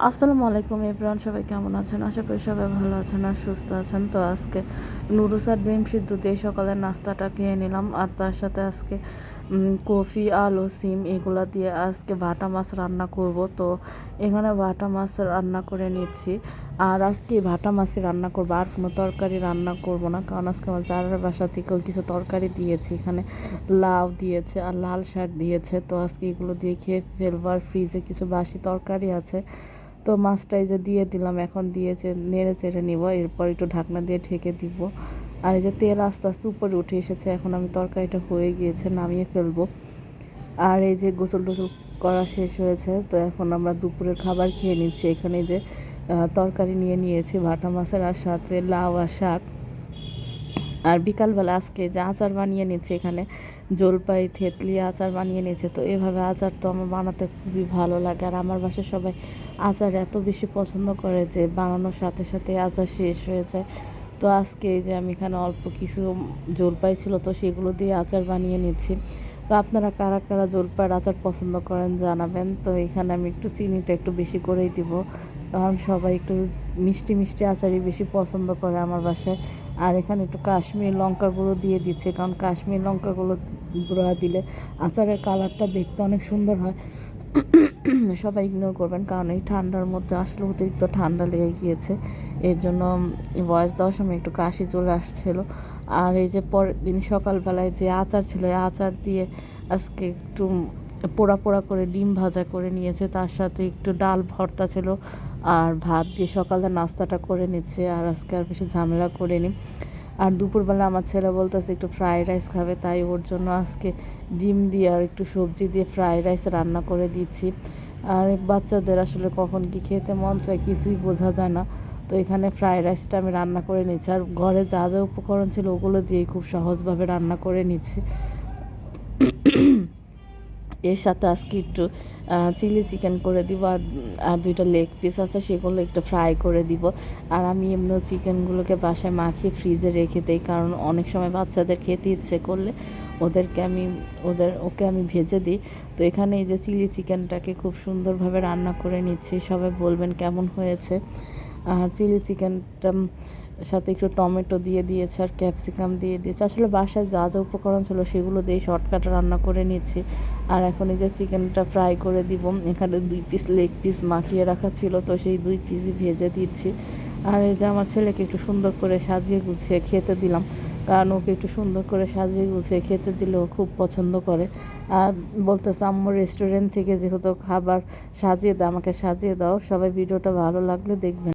আসসালামু আলাইকুম এভরিওয়ান, সবাই কেমন আছেন? আশা করি সবাই ভালো আছেন আর সুস্থ আছেন। তো আজকে নুডলস আর ডিম সিদ্ধ দিয়ে সকালের নাস্তাটা খেয়ে নিলাম। আর তার সাথে আজকে কফি, আলু, সিম এগুলা দিয়ে আজকে ভাটা মাছ রান্না করব। তো এখানে ভাটা মাছ রান্না করে নিচ্ছি। আর আজকে ভাটা মাছই রান্না করবো, আর কোনো তরকারি রান্না করব না, কারণ আজকে আমার জারের বাসা থেকেও কিছু তরকারি দিয়েছি। এখানে লাউ দিয়েছে আর লাল শাক দিয়েছে। তো আজকে এগুলো দিয়ে খেয়ে ফেলবো। আর ফ্রিজে কিছু বাসি তরকারি আছে। তো মাছটা এই যে দিয়ে দিলাম, এখন দিয়েছে নেড়ে চেড়ে নিব, এরপর একটু ঢাকনা দিয়ে ঢেকে দিব। আর এই যে তেল আস্তে আস্তে উপরে উঠে এসেছে, এখন আমি তরকারিটা হয়ে গিয়েছে নামিয়ে ফেলবো। আর এই যে গোসল টোসল করা শেষ হয়েছে, তো এখন আমরা দুপুরের খাবার খেয়ে নিচ্ছি। এখানে যে তরকারি নিয়ে নিয়েছি ভাটা মাছের, আর সাথে লাউ আর শাক। আর বিকালবেলা আজকে যে আচার বানিয়ে নিচ্ছে, এখানে জলপাই থেতলি আচার বানিয়ে নিয়েছে। তো এভাবে আচার তো আমার বানাতে খুবই ভালো লাগে। আর আমার বাসায় সবাই আচার এত বেশি পছন্দ করে যে বানানোর সাথে সাথে আচার শেষ হয়ে যায়। তো আজকে এই যে আমি এখানে অল্প কিছু জলপাই ছিল, তো সেগুলো দিয়ে আচার বানিয়ে নিচ্ছি। তো আপনারা কারা কারা জলপাইয়ের আচার পছন্দ করেন জানাবেন। তো এখানে আমি একটু চিনিটা একটু বেশি করেই দিব, কারণ সবাই একটু মিষ্টি মিষ্টি আচারই বেশি পছন্দ করে আমার বাসায়। আর এখানে একটু কাশ্মীরি লঙ্কা গুঁড়ো দিয়ে দিচ্ছে, কারণ কাশ্মীরি লঙ্কা গুঁড়ো দিলে আচারের কালারটা দেখতে অনেক সুন্দর হয়। সবাই ইগনোর করবেন, কারণ এই ঠান্ডার মধ্যে আসলে অতিরিক্ত ঠান্ডা লেগে গিয়েছে, এর জন্য ভয়েস দেওয়ার সময় একটু কাশি চলে আসছিল। আর এই যে পরের দিন সকালবেলায় যে আচার ছিল, এই আচার দিয়ে আজকে একটু পোড়া পোড়া করে ডিম ভাজা করে নিয়েছে, তার সাথে একটু ডাল ভর্তা ছিল আর ভাত দিয়ে সকালে নাস্তাটা করে নিচ্ছে। আর আজকে আর বেশি ঝামেলা করিনি। আর দুপুরবেলা আমার ছেলে বলতেছে একটু ফ্রাইড রাইস খাবে, তাই ওর জন্য আজকে ডিম দিয়ে আর একটু সবজি দিয়ে ফ্রাইড রাইস রান্না করে দিচ্ছি। আর বাচ্চাদের আসলে কখন কি খেতে মন চায় কিছুই বোঝা যায় না। তো এখানে ফ্রাইড রাইসটা আমি রান্না করে নিচ্ছি, আর ঘরে যা যা উপকরণ ছিল ওগুলো দিয়েই খুব সহজভাবে রান্না করে নিচ্ছি। এর সাথে আজকে একটু চিলি চিকেন করে দিব, আর আর দুইটা লেগ পিস আছে সেগুলো একটু ফ্রাই করে দিব। আর আমি এমনি চিকেনগুলোকে বাসায় মাখিয়ে ফ্রিজে রেখে দিই, কারণ অনেক সময় বাচ্চাদের খেতে ইচ্ছে করলে ওকে আমি ভেজে দিই। তো এখানে এই যে চিলি চিকেনটাকে খুব সুন্দরভাবে রান্না করে নিচ্ছি, সবাই বলবেন কেমন হয়েছে। আর চিলি চিকেনটা সাথে একটু টমেটো দিয়ে দিয়েছে আর ক্যাপসিকাম দিয়ে দিয়েছে। আসলে বাসায় যা যা উপকরণ ছিল সেগুলো দিয়ে শর্টকাটে রান্না করে নিচ্ছি। আর এখন এই যে চিকেনটা ফ্রাই করে দিব, এখানে 2 পিস লেগ পিস মাখিয়ে রাখা ছিল, তো সেই 2 পিসই ভেজে দিচ্ছি। আর এই যে আমার ছেলেকে একটু সুন্দর করে সাজিয়ে গুছিয়ে খেতে দিলাম, কারণ ওকে একটু সুন্দর করে সাজিয়ে গুছিয়ে খেতে দিলে ও খুব পছন্দ করে। আর বলতেছে আম্মু রেস্টুরেন্ট থেকে যেহেতু খাবার সাজিয়ে দাও, আমাকে সাজিয়ে দাও। সবাই ভিডিওটা ভালো লাগলে দেখবেন।